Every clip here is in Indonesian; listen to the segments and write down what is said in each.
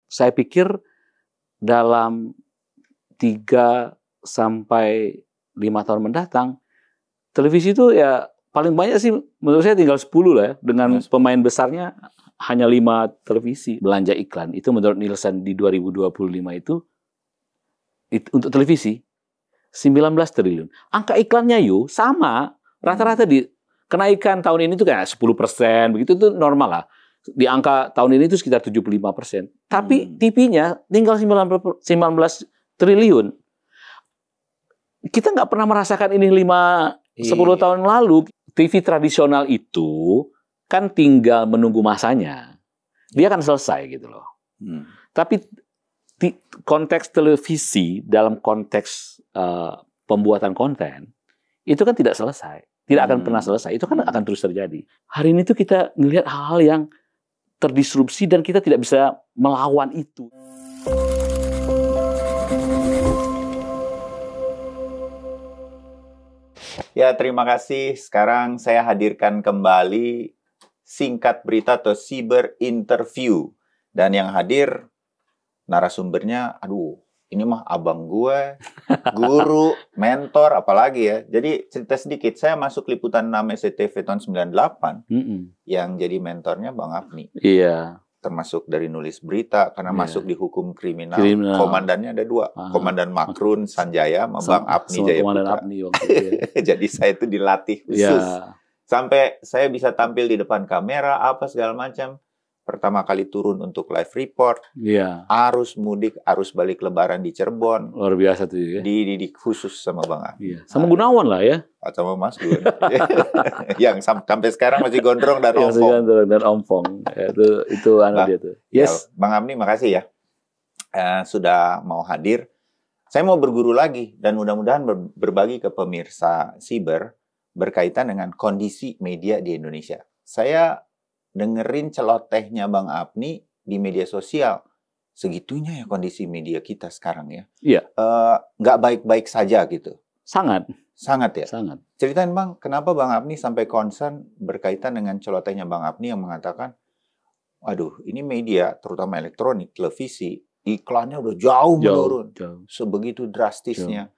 saya pikir dalam 3 sampai 5 tahun mendatang, televisi itu ya paling banyak sih menurut saya tinggal 10 lah ya. Dengan pemain besarnya hanya 5 televisi. Belanja iklan itu menurut Nielsen di 2025 itu untuk televisi 19 triliun. Angka iklannya sama. Rata-rata di kenaikan tahun ini tuh kayak 10%, begitu tuh normal lah. Di angka tahun ini itu sekitar 75%. Tapi TV-nya tinggal 19 triliun. Kita nggak pernah merasakan ini 10 tahun lalu. TV tradisional itu kan tinggal menunggu masanya. Dia akan selesai gitu loh. Tapi konteks televisi dalam konteks pembuatan konten itu kan tidak selesai. Tidak akan pernah selesai. Itu kan akan terus terjadi. Hari ini tuh kita melihat hal-hal yang terdisrupsi dan kita tidak bisa melawan itu. Ya, terima kasih. Sekarang saya hadirkan kembali singkat berita atau cyber interview. Dan yang hadir narasumbernya, ini mah abang gue, guru, mentor, apalagi ya. Jadi cerita sedikit, saya masuk liputan 6 SCTV tahun 98, yang jadi mentornya Bang Apni. Iya. Termasuk dari nulis berita, karena masuk di hukum kriminal. Komandannya ada 2, Komandan Makrun Sanjaya sama Bang Apni Jayaputra. Jadi saya itu dilatih khusus. Sampai saya bisa tampil di depan kamera, apa segala macam. Pertama kali turun untuk live report, arus mudik, arus balik lebaran di Cirebon. Luar biasa tuh ya. Dididik khusus sama Bang Apni. Sama Gunawan lah ya. Sama Mas Gun. Yang sampai sekarang masih gondrong dan ompong. Masih gondrong dan ompong. Itu anak dia tuh. Yes. Ya, Bang Apni, makasih ya. Sudah mau hadir. Saya mau berguru lagi dan mudah-mudahan berbagi ke pemirsa Siber berkaitan dengan kondisi media di Indonesia. Saya dengerin celotehnya Bang Apni di media sosial. Segitunya ya kondisi media kita sekarang ya. Iya. Nggak baik-baik saja gitu. Sangat. Sangat ya? Sangat. Ceritain Bang, kenapa Bang Apni sampai concern berkaitan dengan celotehnya Bang Apni yang mengatakan, waduh, ini media, terutama elektronik, televisi, iklannya udah jauh menurun. Sebegitu drastisnya.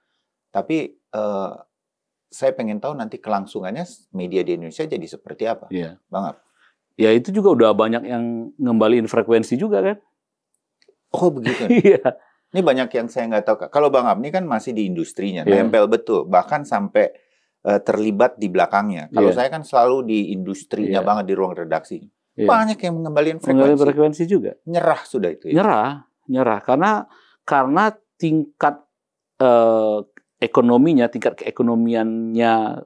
Tapi saya pengen tahu nanti kelangsungannya media di Indonesia jadi seperti apa. Iya. Bang Apni. Ya itu juga udah banyak yang ngembaliin frekuensi juga kan. Oh begitu. Iya. Ini banyak yang saya nggak tahu. Kalau Bang Apni kan masih di industrinya, nempel betul. Bahkan sampai terlibat di belakangnya. Kalau saya kan selalu di industrinya banget, di ruang redaksi. Banyak yang mengembalikan frekuensi juga. Nyerah sudah itu ya? Nyerah. Karena tingkat ekonominya, tingkat keekonomiannya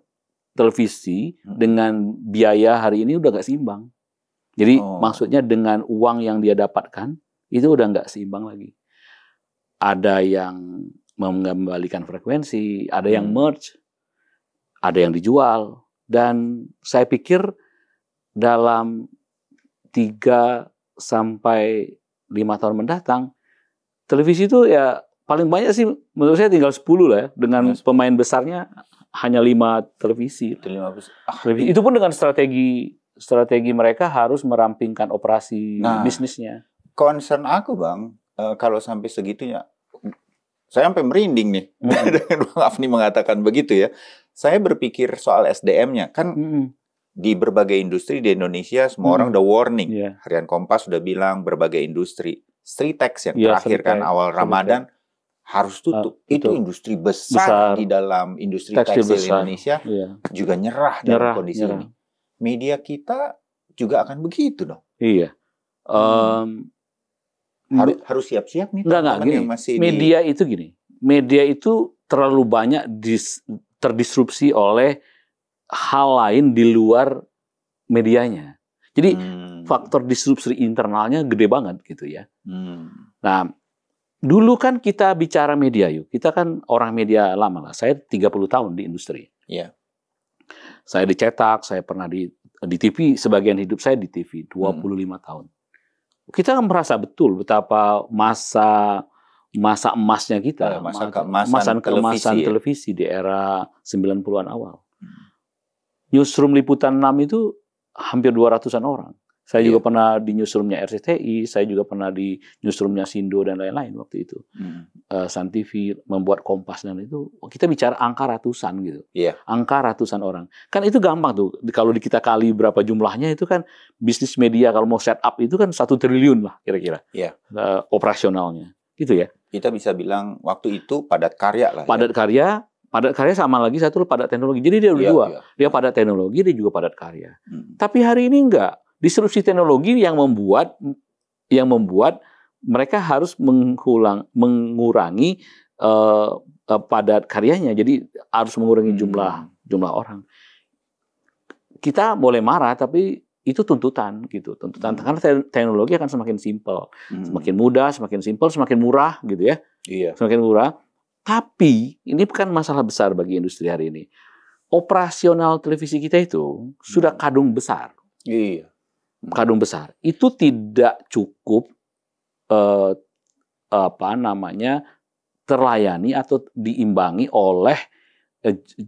televisi dengan biaya hari ini udah nggak seimbang. Jadi maksudnya dengan uang yang dia dapatkan itu udah nggak seimbang lagi. Ada yang mengembalikan frekuensi, ada yang merge, ada yang dijual. Dan saya pikir dalam 3 sampai 5 tahun mendatang, televisi itu ya paling banyak sih menurut saya tinggal 10 lah ya. Dengan pemain besarnya hanya 5 televisi. Itu pun dengan strategi mereka harus merampingkan operasi bisnisnya. Concern aku Bang, kalau sampai segitunya, saya sampai merinding nih dengan Bang Apni mengatakan begitu ya. Saya berpikir soal SDM-nya kan di berbagai industri di Indonesia semua orang udah warning. Harian Kompas sudah bilang berbagai industri. Stritex yang terakhir kan awal Ramadan harus tutup. Itu industri besar di dalam industri tekstil Indonesia juga nyerah dalam kondisi ini. Media kita juga akan begitu dong. Iya. Harus siap-siap nih. Enggak, gini. Media itu terlalu banyak terdisrupsi oleh hal lain di luar medianya. Jadi faktor disrupsi internalnya gede banget gitu ya. Nah, dulu kan kita bicara media yuk. Kita kan orang media lama lah. Saya 30 tahun di industri. Iya. Saya dicetak, saya pernah di TV, sebagian hidup saya di TV, 25 tahun. Kita kan merasa betul betapa masa emasnya kita, masa keemasan televisi di era 90-an awal. Newsroom liputan 6 itu hampir 200-an orang. Saya juga pernah di newsroomnya RCTI, saya juga pernah di newsroomnya Sindo dan lain-lain waktu itu. Sun TV, membuat Kompas dan itu kita bicara angka ratusan gitu. Angka ratusan orang. Kan itu gampang tuh. Kalau kita kali berapa jumlahnya itu kan bisnis media kalau mau set up itu kan 1 triliun lah kira-kira. Operasionalnya. Gitu ya. Kita bisa bilang waktu itu padat karya lah. Padat karya sama lagi satu padat teknologi. Jadi dia dua. Dia padat teknologi, dia juga padat karya. Tapi hari ini enggak. Disrupsi teknologi yang membuat mereka harus mengurangi padat karyanya. Jadi harus mengurangi jumlah orang. Kita boleh marah, tapi itu tuntutan gitu. Tuntutan karena teknologi akan semakin simpel, semakin mudah, semakin simpel, semakin murah gitu ya. Semakin murah. Tapi ini bukan masalah besar bagi industri hari ini. Operasional televisi kita itu sudah kadung besar. Kadung besar. Itu tidak cukup terlayani atau diimbangi oleh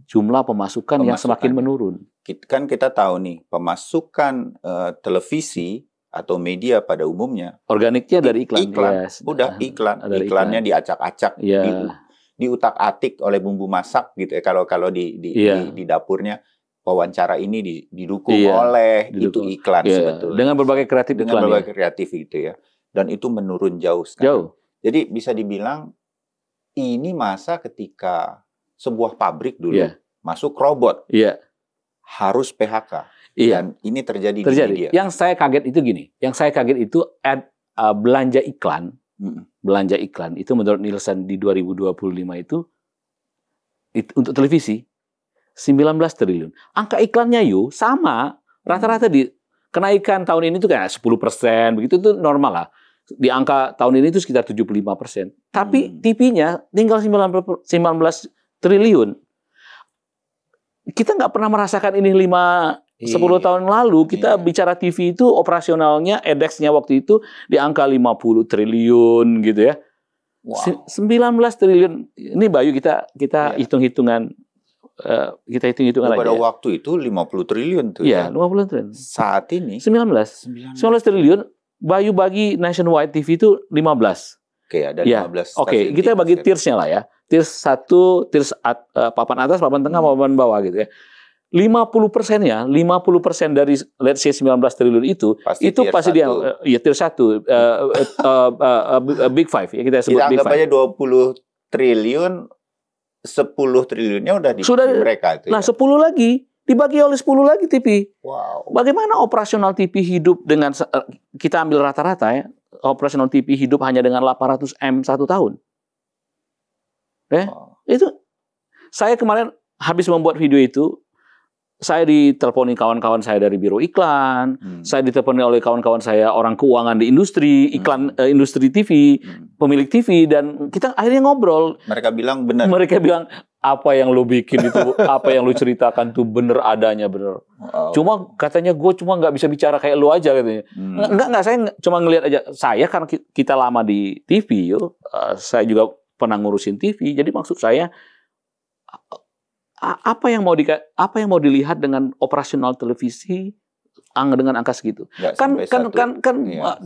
jumlah pemasukan yang semakin menurun. Kan kita tahu nih, pemasukan televisi atau media pada umumnya organiknya dari iklan. Udah iklannya diacak-acak, diutak-atik oleh bumbu masak gitu ya. Kalau di dapurnya wawancara ini didukung oleh itu iklan sebetulnya. Dengan berbagai kreatif dengan berbagai kreatif gitu ya. Dan itu menurun jauh sekarang. Jadi bisa dibilang ini masa ketika sebuah pabrik dulu masuk robot. Harus PHK. Dan ini terjadi di media. Yang saya kaget itu gini. Yang saya kaget itu belanja iklan. Belanja iklan itu menurut Nielsen di 2025 itu untuk televisi 19 triliun. Angka iklannya sama. Rata-rata di kenaikan tahun ini tuh kayak 10%. Begitu tuh normal lah. Di angka tahun ini itu sekitar 75%. Tapi TV-nya tinggal 19 triliun. Kita nggak pernah merasakan ini 10 tahun lalu. Kita bicara TV itu operasionalnya, EDEX-nya waktu itu di angka 50 triliun gitu ya. 19 triliun. Ini Bayu kita hitung-hitungan. Kita hitung-hitungan aja. Pada waktu itu 50 triliun tuh. 50 triliun. Saat ini 19 triliun. Bayu bagi nationwide TV itu 15. Ada 15. Kita bagi tiersnya lah ya. Tiers 1, tiers papan atas, papan tengah, papan bawah gitu ya. 50%-nya, 50% dari let's say 19 triliun itu pasti dia tier 1 big five ya kita sebut big five. Kita anggap aja 20 triliun, 10 triliunnya udah di mereka itu. Nah, 10 lagi dibagi oleh 10 lagi TV. Bagaimana operasional TV hidup dengan kita ambil rata-rata ya. Operasional TV hidup hanya dengan 800 M 1 tahun. Itu saya kemarin habis membuat video itu, saya diteleponi kawan-kawan saya dari biro iklan, saya diteleponi oleh kawan-kawan saya orang keuangan di industri iklan, industri TV, pemilik TV, dan kita akhirnya ngobrol. Mereka bilang benar. Mereka bilang apa yang lu bikin itu, apa yang lu ceritakan tuh bener adanya bener. Cuma katanya gue cuma nggak bisa bicara kayak lu aja katanya. Enggak, saya cuma ngelihat aja. Saya kan kita lama di TV, saya juga pernah ngurusin TV. Jadi maksud saya apa yang mau dilihat dengan operasional televisi dengan angka segitu?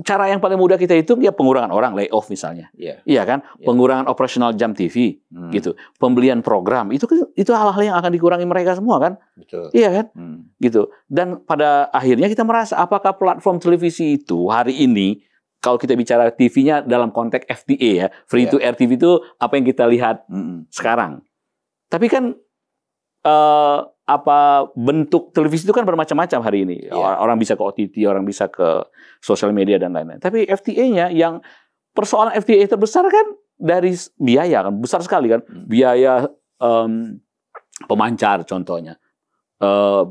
Cara yang paling mudah kita hitung ya pengurangan orang, layoff misalnya. Iya kan? Pengurangan operasional jam TV gitu. Pembelian program itu hal-hal yang akan dikurangi mereka semua kan? Betul. Iya kan? Gitu. Dan pada akhirnya kita merasa apakah platform televisi itu hari ini kalau kita bicara TV-nya dalam konteks FTA ya, free to air TV itu apa yang kita lihat sekarang. Tapi kan bentuk televisi itu kan bermacam-macam hari ini. Orang bisa ke OTT, orang bisa ke sosial media dan lain-lain. Tapi FTA-nya yang persoalan FTA terbesar kan dari biaya kan, besar sekali kan. Biaya pemancar contohnya.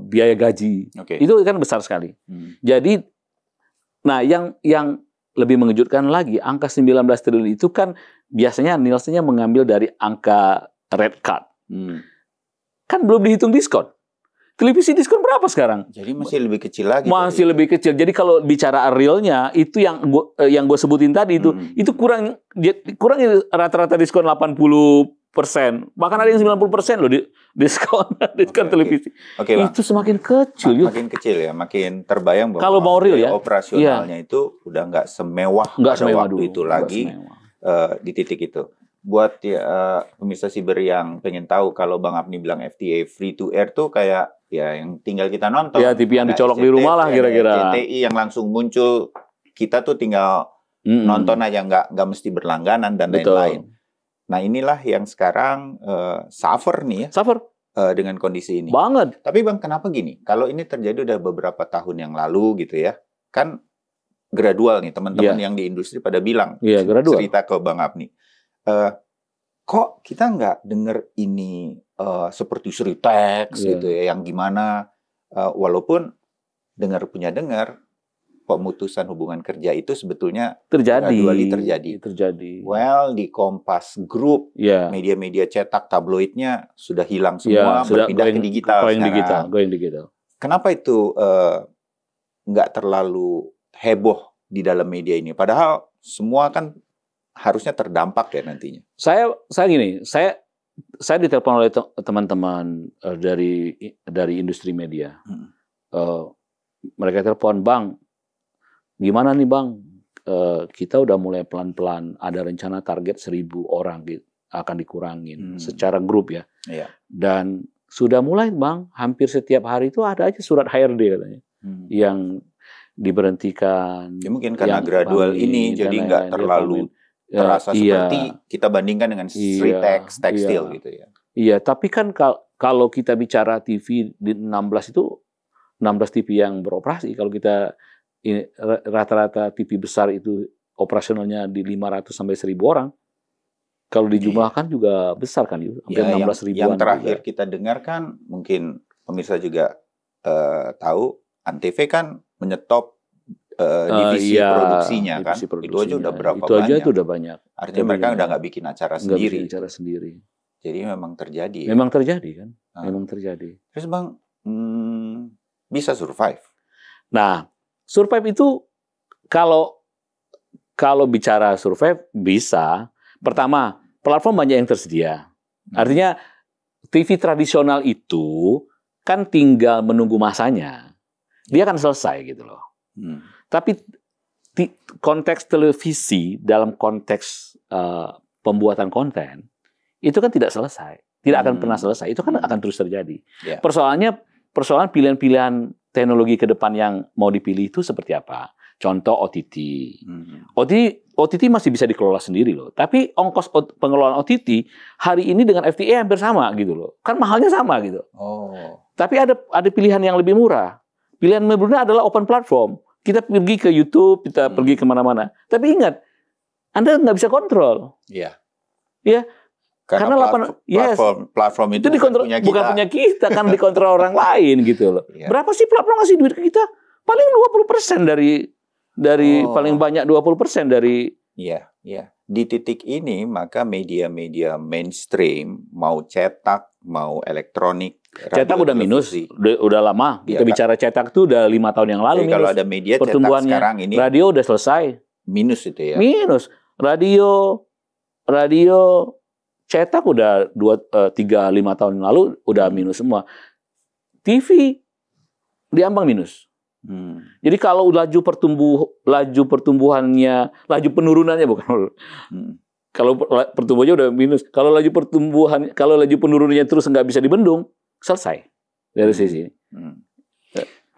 Biaya gaji. Itu kan besar sekali. Jadi yang lebih mengejutkan lagi, angka 19 triliun itu kan biasanya Nielsen-nya mengambil dari angka red card. Kan belum dihitung diskon. Televisi diskon berapa sekarang? Jadi masih lebih kecil lagi. Masih lebih kecil. Jadi kalau bicara realnya itu yang gue sebutin tadi itu kurang rata-rata diskon 80%. Bahkan ada yang 90% loh diskon televisi. Itu semakin kecil. Makin kecil ya, makin terbayang bahwa kalau mau real ya, operasionalnya itu udah nggak semewah pada waktu dulu, itu lagi di titik itu. Buat pemirsa Siber yang pengen tahu, kalau Bang Afni bilang FTA free to air tuh kayak ya yang tinggal kita nonton. Ya, TV yang dicolok di rumah lah kira-kira. CTI yang langsung muncul, kita tuh tinggal nonton aja, nggak mesti berlangganan dan lain-lain. Nah, inilah yang sekarang suffer nih ya. Suffer dengan kondisi ini. Banget. Tapi Bang, kenapa gini? Kalau ini terjadi udah beberapa tahun yang lalu gitu ya. Kan gradual nih, teman-teman yang di industri pada bilang. Cerita ke Bang Afni. Kok kita nggak denger ini seperti Sritex gitu ya, yang gimana walaupun punya dengar pemutusan hubungan kerja itu sebetulnya terjadi. Well, di Kompas Group, media-media cetak tabloidnya sudah hilang semua, berpindah ke digital sekarang. Going digital. Kenapa itu nggak terlalu heboh di dalam media ini? Padahal semua kan harusnya terdampak ya nantinya. Saya ditelepon oleh teman-teman dari industri media. Mereka telepon, Bang, gimana nih Bang? Kita udah mulai pelan-pelan ada rencana target 1.000 orang akan dikurangin secara grup ya. Dan sudah mulai Bang, hampir setiap hari itu ada aja surat HRD katanya yang diberhentikan. Ya mungkin karena gradual ini jadi nggak terlalu terasa seperti kita bandingkan dengan Sritex tekstil gitu ya. Iya, tapi kan kalau kita bicara TV di 16 TV yang beroperasi, kalau kita rata-rata TV besar itu operasionalnya di 500 sampai 1.000 orang. Kalau dijumlahkan juga besar kan, hampir 16 ribuan. Yang terakhir kita dengar kan, mungkin pemirsa juga tahu, Antv kan menyetop divisi produksinya kan. Itu aja udah berapa banyak. Itu udah banyak. Artinya mereka udah nggak bikin acara sendiri. Sendiri. Jadi memang terjadi. Memang terjadi kan. Memang terjadi. Terus Bang, bisa survive? Nah, survive itu kalau bicara survive bisa. Pertama, platform banyak yang tersedia. Artinya TV tradisional itu kan tinggal menunggu masanya. Dia akan selesai gitu loh. Tapi konteks televisi dalam konteks pembuatan konten itu kan tidak selesai. Tidak akan pernah selesai. Itu kan akan terus terjadi. Persoalan pilihan-pilihan teknologi ke depan yang mau dipilih itu seperti apa? Contoh OTT. OTT masih bisa dikelola sendiri loh. Tapi ongkos pengelolaan OTT hari ini dengan FTA hampir sama gitu loh. Kan mahalnya sama gitu. Tapi ada pilihan yang lebih murah. Pilihan berikutnya adalah open platform. Kita pergi ke YouTube, kita pergi kemana-mana. Tapi ingat, Anda nggak bisa kontrol. Iya. Ya. Karena platform itu bukan punya kita, kan dikontrol orang lain gitu loh. Berapa sih platform ngasih duit ke kita? Paling 20% dari paling banyak 20% dari. Iya. Di titik ini maka media-media mainstream mau cetak, mau elektronik, cetak udah minus, udah lama. Kita bicara cetak tuh udah 5 tahun yang lalu. Kalau ada media cetak sekarang ini, radio udah selesai. Minus itu ya. Minus. Radio cetak udah 3-5 tahun yang lalu udah minus semua. TV diambang minus. Jadi kalau laju penurunannya bukan. Kalau pertumbuhannya udah minus, kalau laju penurunannya terus nggak bisa dibendung, selesai dari sisi ini.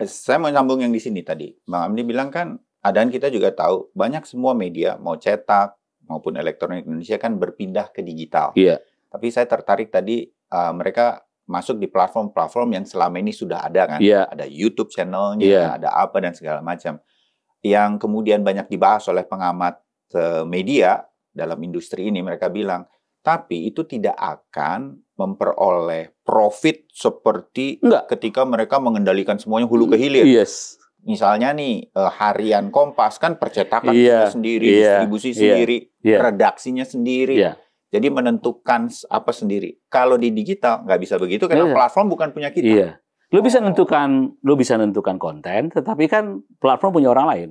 Saya mau nyambung yang di sini tadi. Bang Afni bilang kan, dan kita juga tahu banyak semua media mau cetak maupun elektronik Indonesia kan berpindah ke digital. Tapi saya tertarik tadi mereka masuk di platform-platform yang selama ini sudah ada kan. Ada YouTube channelnya, ada apa dan segala macam. Yang kemudian banyak dibahas oleh pengamat media dalam industri ini, mereka bilang, tapi itu tidak akan memperoleh profit seperti ketika mereka mengendalikan semuanya hulu ke hilir. Misalnya nih, harian Kompas kan percetakan sendiri, distribusi sendiri, redaksinya sendiri. Jadi menentukan apa sendiri. Kalau di digital nggak bisa begitu karena platform bukan punya kita. Lu bisa nentukan konten, tetapi kan platform punya orang lain.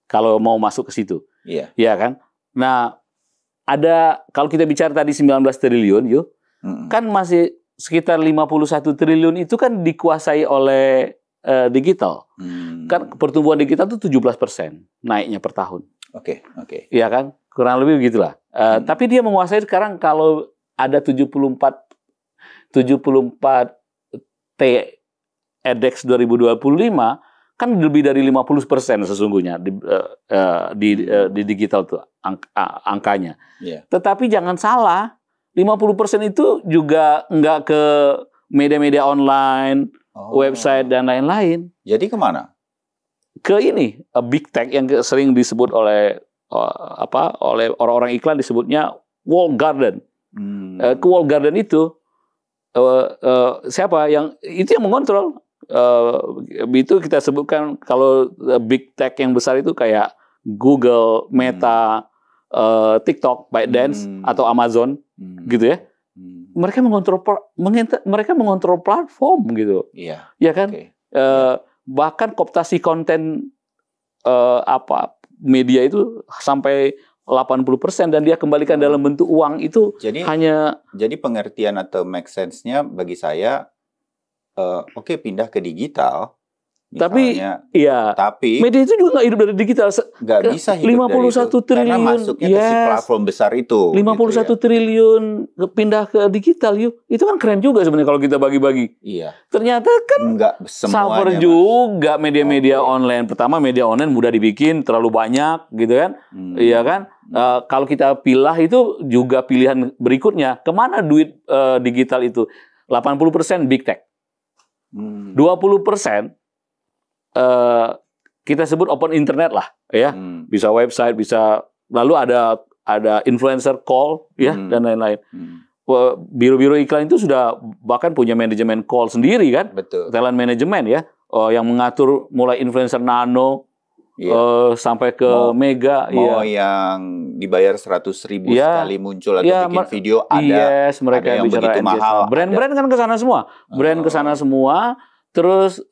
Kalau mau masuk ke situ. Iya. Iya kan? Nah, kalau kita bicara tadi 19 triliun, yuk, kan masih sekitar 51 triliun itu kan dikuasai oleh digital. Kan pertumbuhan digital itu 17% naiknya per tahun. Oke. Iya kan? Kurang lebih begitulah. Tapi dia menguasai sekarang kalau ada 74 T Index 2025 kan lebih dari 50% sesungguhnya di digital tuh angkanya. Yeah. Tetapi jangan salah, 50% itu juga nggak ke media-media online, website dan lain-lain. Jadi kemana? Ke ini, big tech yang sering disebut oleh oleh orang-orang iklan disebutnya walled garden. Ke walled garden itu siapa yang mengontrol? Itu kita sebutkan kalau big tech yang besar itu kayak Google, Meta, TikTok, ByteDance atau Amazon, gitu ya. Mereka mengontrol platform gitu, ya kan? Bahkan kooptasi konten media itu sampai 80% dan dia kembalikan dalam bentuk uang itu. Jadi pengertian atau make sense-nya bagi saya pindah ke digital. Misalnya, tapi media itu juga nggak hidup dari digital. Nggak bisa hidup 51 dari itu. triliun, karena masuknya ke si platform besar itu. 51 triliun pindah ke digital, yuk. Itu kan keren juga sebenarnya kalau kita bagi-bagi. Iya. Ternyata kan nggak semuanya, suffer juga media-media online. Pertama, media online mudah dibikin, terlalu banyak, gitu kan? Iya kan? Kalau kita pilih itu juga pilihan berikutnya. Kemana duit digital itu? 80% big tech. 20% kita sebut open internet lah, ya. Bisa website, bisa lalu ada influencer call, ya, dan lain-lain. Biro-biro iklan itu sudah bahkan punya manajemen call sendiri kan, talent management ya, yang mengatur mulai influencer nano sampai ke mega. Mau yang dibayar 100.000 sekali muncul atau bikin video mereka yang bicara begitu mahal. Brand-brand kan ke sana semua, semua. Terus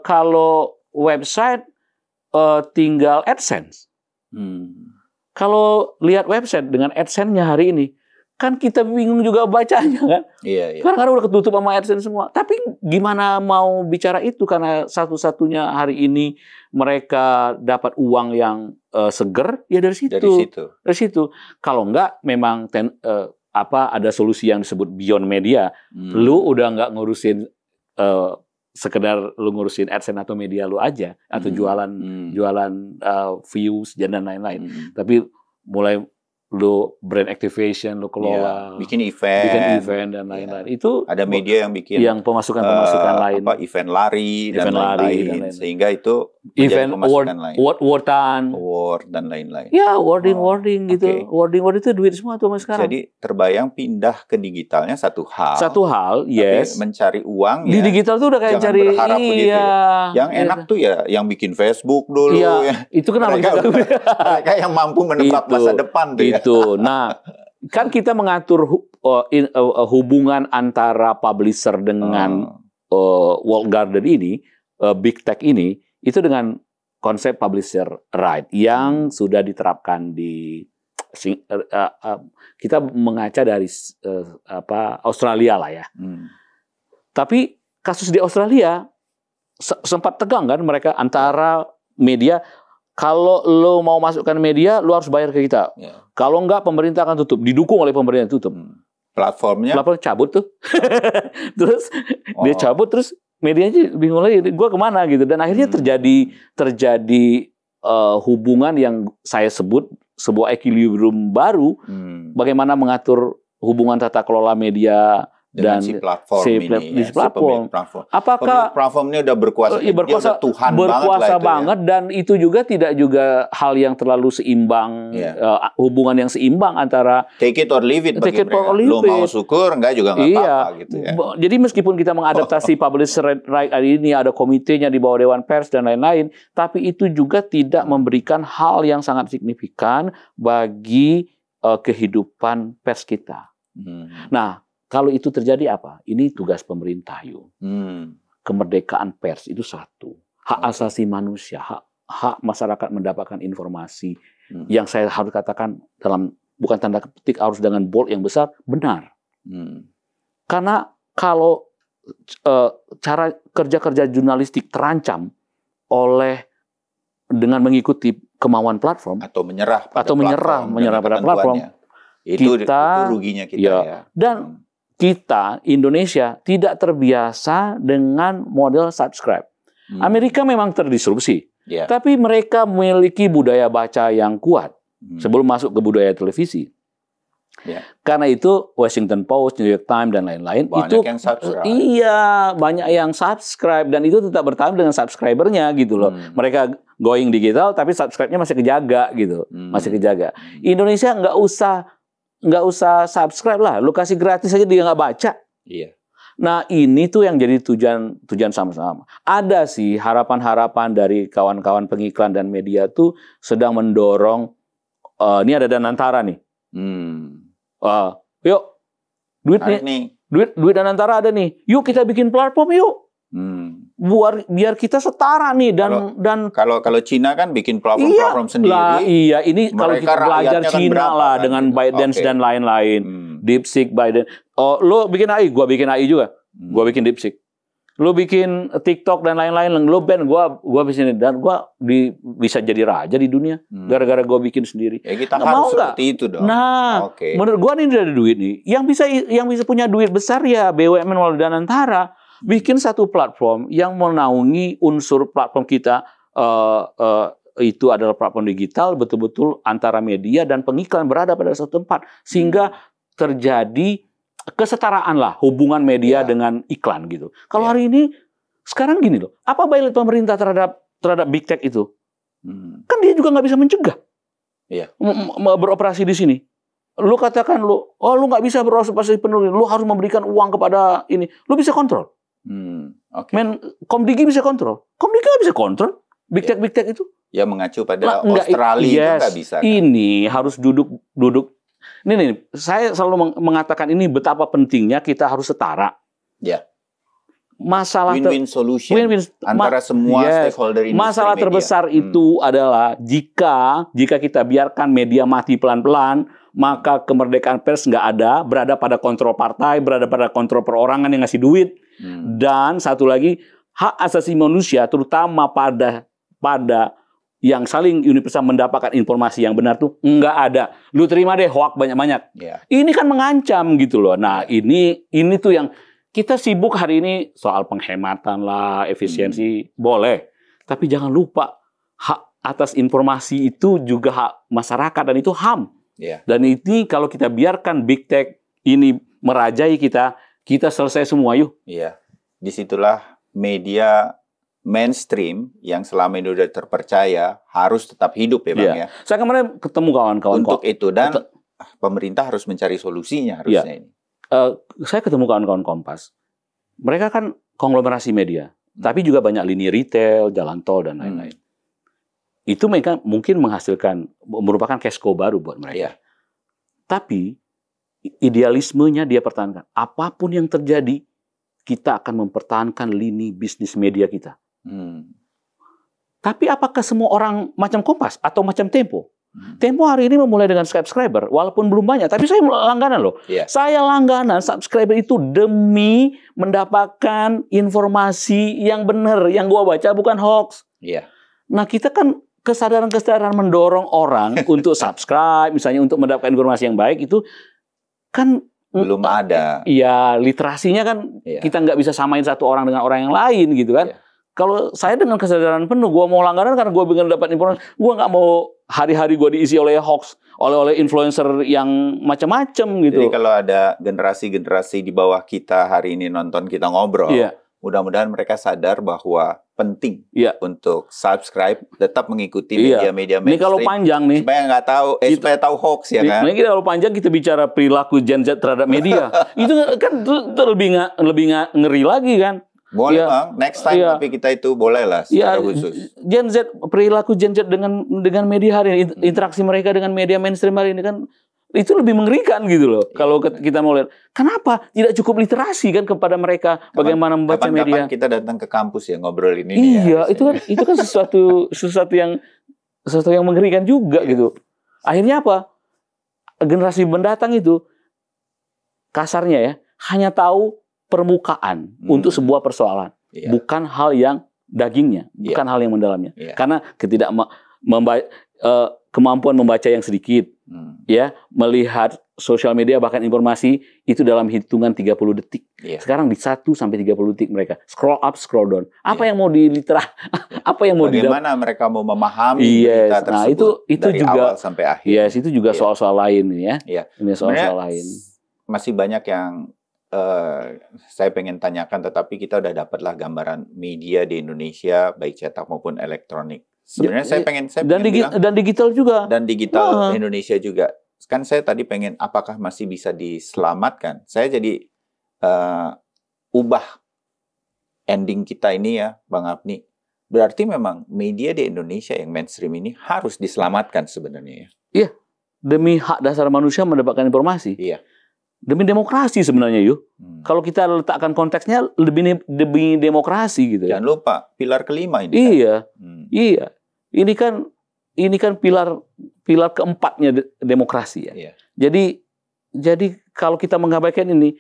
kalau website tinggal AdSense. Kalau lihat website dengan AdSense-nya hari ini, kan kita bingung juga bacanya kan. Iya. Karena udah ketutup sama AdSense semua. Tapi gimana mau bicara itu karena satu-satunya hari ini mereka dapat uang yang seger ya dari situ. Kalau enggak memang ada solusi yang disebut beyond media. Lu udah nggak ngurusin sekedar lu ngurusin AdSense atau media lu aja atau jualan views dan lain-lain. Tapi mulai lu brand activation, lu kelola, bikin event dan lain-lain. Itu ada media yang bikin pemasukan lain, event lari dan lain-lain, sehingga itu event award dan lain-lain. Ya, wording gitu. Wording itu duit semua tuh sekarang. Jadi terbayang pindah ke digitalnya satu hal, yes. Tapi mencari uang di digital tuh udah kayak cari begitu ya. Yang enak tuh ya yang bikin Facebook dulu ya. Itu kenapa mereka yang mampu menebak masa depan tuh ya. Nah, kan kita mengatur hubungan antara publisher dengan walled garden ini, big tech ini, itu dengan konsep publisher right yang sudah diterapkan di kita mengaca dari Australia lah ya. Tapi kasus di Australia sempat tegang kan mereka antara media. Kalau lo mau masukkan media, lo harus bayar ke kita. Kalau enggak, pemerintah akan tutup. Didukung oleh pemerintah tutup. Platform cabut tuh. Terus dia cabut, terus medianya bingung lagi. Gue kemana gitu. Dan akhirnya terjadi hubungan yang saya sebut sebuah equilibrium baru. Bagaimana mengatur hubungan tata kelola media dan si platform Apakah platformnya udah berkuasa? Dia udah Tuhan banget dan itu juga tidak juga hal yang terlalu seimbang, hubungan yang seimbang antara take it or leave it bagi mereka. Lo mau syukur enggak juga enggak apa-apa gitu ya. Jadi meskipun kita mengadaptasi publisher right hari ini ada komitenya di bawah Dewan Pers dan lain-lain, tapi itu juga tidak memberikan hal yang sangat signifikan bagi kehidupan pers kita. Nah, kalau itu terjadi apa? Ini tugas pemerintah, yuk. kemerdekaan pers itu satu, hak asasi manusia, hak masyarakat mendapatkan informasi yang saya harus katakan dalam bukan tanda petik harus dengan bold yang besar, benar. Karena kalau cara kerja-kerja jurnalistik terancam oleh dengan mengikuti kemauan platform atau menyerah pada platform, itu ruginya kita ya. Dan kita Indonesia tidak terbiasa dengan model subscribe. Amerika memang terdisrupsi, tapi mereka memiliki budaya baca yang kuat sebelum masuk ke budaya televisi. Karena itu Washington Post, New York Times dan lain-lain itu yang subscribe. Iya, banyak yang subscribe dan itu tetap bertahan dengan subscribernya gitu loh. Mereka going digital tapi subscribe-nya masih kejaga gitu, masih kejaga. Indonesia nggak usah subscribe lah, lu kasih gratis aja dia nggak baca. Iya. Nah ini tuh yang jadi tujuan sama-sama. Ada sih harapan-harapan dari kawan-kawan pengiklan dan media tuh sedang mendorong ini ada Danantara nih. Yuk, duit Danantara ada nih. Yuk kita bikin platform yuk. Biar kita setara nih dan kalau Cina kan bikin platform sendiri. Iya, ini kalau kita belajar Cina kan lah dengan ByteDance dan lain-lain. DeepSeek, ByteDance. Oh, lo bikin AI, gua bikin AI juga. Gua bikin DeepSeek. Lo bikin TikTok dan lain-lain, lo band, gua bikin dan gua bisa jadi raja di dunia gara-gara gua bikin sendiri. Ya kita harus seperti itu dong. Nah, menurut gua nih ada duit nih. Yang bisa punya duit besar ya BUMN melalui Danantara. Bikin satu platform yang menaungi unsur platform kita itu adalah platform digital betul-betul antara media dan pengiklan berada pada satu tempat sehingga terjadi kesetaraan lah hubungan media dengan iklan gitu. Kalau hari ini sekarang gini loh, apa bailout pemerintah terhadap big tech itu? Kan dia juga nggak bisa mencegah beroperasi di sini. Lu katakan lu nggak bisa beroperasi penuh, lu harus memberikan uang kepada ini, lu bisa kontrol. Komdigi bisa kontrol. Komdigi nggak bisa kontrol. Big tech itu. Ya mengacu pada Australia itu nggak bisa. Kan? Ini harus duduk. Ini nih, saya selalu mengatakan ini betapa pentingnya kita harus setara. Ya. Masalah win-win solution antara semua stakeholder industri masalah media. Terbesar itu adalah jika kita biarkan media mati pelan-pelan, maka kemerdekaan pers nggak ada, berada pada kontrol partai, berada pada kontrol perorangan yang ngasih duit. Dan satu lagi, hak asasi manusia terutama pada yang saling universal mendapatkan informasi yang benar tuh nggak ada. Lu terima deh hoak banyak-banyak. Ini kan mengancam gitu loh. Nah ini tuh yang kita sibuk hari ini soal penghematan lah, efisiensi boleh. Tapi jangan lupa hak atas informasi itu juga hak masyarakat dan itu HAM. Dan ini kalau kita biarkan big tech ini merajai kita selesai semua yuk. Iya. Disitulah media mainstream yang selama ini sudah terpercaya harus tetap hidup ya Bang ya. Saya kemarin ketemu kawan-kawan untuk itu dan pemerintah harus mencari solusinya harusnya ini. Saya ketemu kawan-kawan Kompas. Mereka kan konglomerasi media, tapi juga banyak lini retail, jalan tol dan lain-lain. Itu mereka mungkin merupakan cash cow baru buat mereka. Tapi idealismenya dia pertahankan. Apapun yang terjadi, kita akan mempertahankan lini bisnis media kita. Tapi apakah semua orang macam Kompas atau macam Tempo? Tempo hari ini memulai dengan subscriber, walaupun belum banyak. Tapi saya langganan loh. Saya langganan subscriber itu demi mendapatkan informasi yang benar, yang gua baca bukan hoax. Nah kita kan kesadaran mendorong orang untuk subscribe, misalnya untuk mendapatkan informasi yang baik itu kan belum ada. Iya, literasinya kan kita nggak bisa samain satu orang dengan orang yang lain gitu kan. Kalau saya dengan kesadaran penuh, gue mau langganan karena gue ingin dapat informasi. Gue nggak mau hari-hari gue diisi oleh hoax, oleh influencer yang macam-macam gitu. Jadi kalau ada generasi-generasi di bawah kita hari ini nonton kita ngobrol, mudah-mudahan mereka sadar bahwa penting untuk subscribe, tetap mengikuti media-media mainstream. Ini kalau panjang nih, supaya nggak tahu, supaya tahu hoax ya kan. Ini kalau panjang kita bicara perilaku Gen Z terhadap media, itu kan lebih ngeri lagi kan. Boleh Bang, next time tapi kita itu boleh lah secara khusus. Perilaku Gen Z dengan media hari ini, interaksi mereka dengan media mainstream hari ini kan itu lebih mengerikan gitu loh. Kalau kita mau lihat, kenapa tidak cukup literasi kan kepada mereka bagaimana membaca media? Kapan kita datang ke kampus ya ngobrol ini. Iya, itu kan sesuatu yang mengerikan juga gitu. Akhirnya apa? Generasi mendatang itu kasarnya ya hanya tahu permukaan untuk sebuah persoalan, bukan hal yang dagingnya, bukan hal yang mendalamnya. Karena kemampuan membaca yang sedikit, ya, melihat sosial media bahkan informasi itu dalam hitungan 30 detik. Sekarang di 1 sampai 30 detik mereka scroll up, scroll down. Apa yang mau diliterah? Apa yang mau bagaimana mereka mau memahami berita tersebut? Nah, itu dari juga awal sampai akhir. Itu juga soal-soal lain ya. Ini soal-soal lain. Masih banyak yang saya pengen tanyakan, tetapi kita udah dapatlah gambaran media di Indonesia baik cetak maupun elektronik. Sebenarnya saya pengen bilang, dan digital juga. Dan digital Indonesia juga. Kan saya tadi pengen apakah masih bisa diselamatkan. Saya jadi ubah ending kita ini ya, Bang Apni. Berarti memang media di Indonesia yang mainstream ini harus diselamatkan sebenarnya ya. Iya. Demi hak dasar manusia mendapatkan informasi. Iya. Demi demokrasi sebenarnya yuk. Kalau kita letakkan konteksnya demi demokrasi gitu. Jangan lupa pilar kelima ini. Iya. Iya. Ini kan pilar keempatnya demokrasi ya. Iya. Jadi kalau kita mengabaikan ini,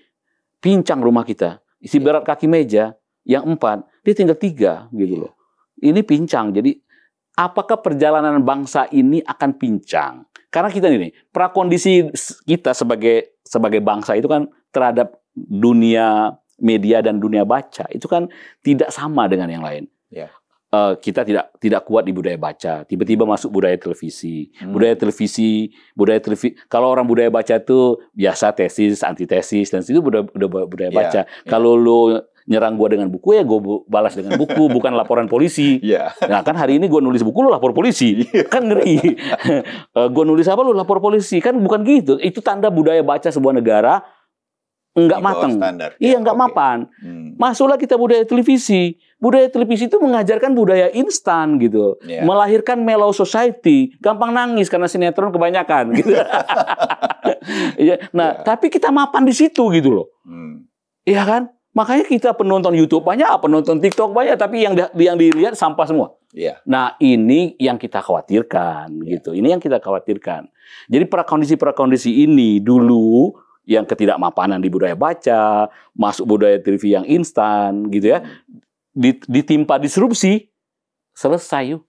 pincang rumah kita. Isi berat kaki meja yang 4, dia tinggal 3 gitu loh. Ini pincang. Jadi apakah perjalanan bangsa ini akan pincang? Karena kita ini prakondisi kita sebagai bangsa itu kan terhadap dunia media dan dunia baca itu kan tidak sama dengan yang lain. Kita tidak kuat di budaya baca, tiba-tiba masuk budaya televisi. Budaya televisi. Kalau orang budaya baca itu biasa tesis, antitesis, dan itu budaya baca. Kalau lo nyerang gua dengan buku ya gua balas dengan buku, bukan laporan polisi. Nah kan hari ini gua nulis buku lo lapor polisi, kan ngeri. Gua nulis apa lo lapor polisi, kan bukan gitu. Itu tanda budaya baca sebuah negara enggak matang. Iya, enggak mapan. Masuklah kita budaya televisi. Budaya televisi itu mengajarkan budaya instan gitu. Melahirkan mellow society, gampang nangis karena sinetron kebanyakan gitu. Nah, tapi kita mapan di situ gitu loh. Iya kan? Makanya kita penonton YouTube banyak, penonton TikTok banyak, tapi yang dilihat sampah semua. Nah, ini yang kita khawatirkan gitu. Ini yang kita khawatirkan. Jadi prakondisi ini dulu yang ketidakmapanan di budaya baca, masuk budaya TV yang instan gitu ya. Ditimpa disrupsi, selesai yuk.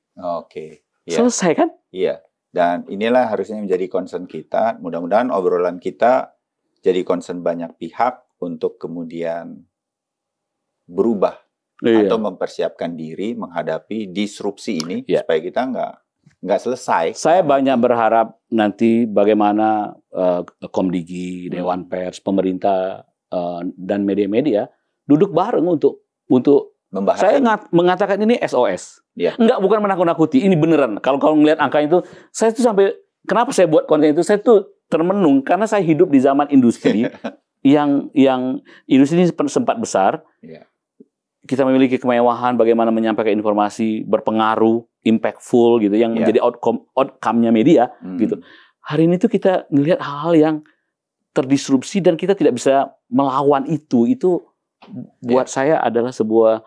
Selesai kan? Iya. Dan inilah harusnya menjadi concern kita. Mudah-mudahan obrolan kita jadi concern banyak pihak untuk kemudian berubah atau mempersiapkan diri menghadapi disrupsi ini supaya kita nggak selesai. Saya banyak berharap nanti bagaimana Komdigi, Dewan Pers, pemerintah dan media-media duduk bareng untuk membahas. Saya mengatakan ini SOS. Enggak, bukan menakut-nakuti. Ini beneran. Kalau ngelihat angka itu, saya tuh sampai kenapa saya buat konten itu? Saya tuh termenung karena saya hidup di zaman industri yang industri ini sempat besar. Kita memiliki kemewahan bagaimana menyampaikan informasi berpengaruh, impactful gitu, yang menjadi outcome-nya media gitu. Hari ini tuh kita ngelihat hal-hal yang terdisrupsi dan kita tidak bisa melawan itu. Itu buat saya adalah sebuah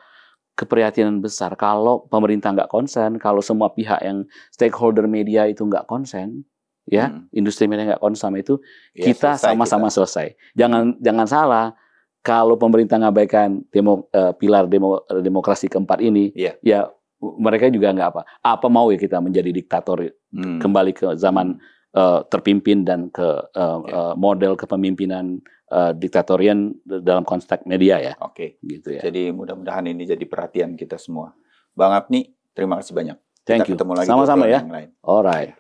keprihatinan besar. Kalau pemerintah nggak konsen, kalau semua pihak yang stakeholder media itu nggak konsen, ya, industri media nggak konsen itu, kita sama-sama selesai. Jangan salah. Kalau pemerintah ngabaikan pilar demokrasi keempat ini, ya mereka juga nggak apa. Apa mau ya kita menjadi diktator kembali ke zaman terpimpin dan ke model kepemimpinan diktatorian dalam konteks media ya. Gitu ya. Jadi mudah-mudahan ini jadi perhatian kita semua. Bang Apni, terima kasih banyak. Thank you. Kita ketemu lagi sama-sama ya. yang lain. Alright.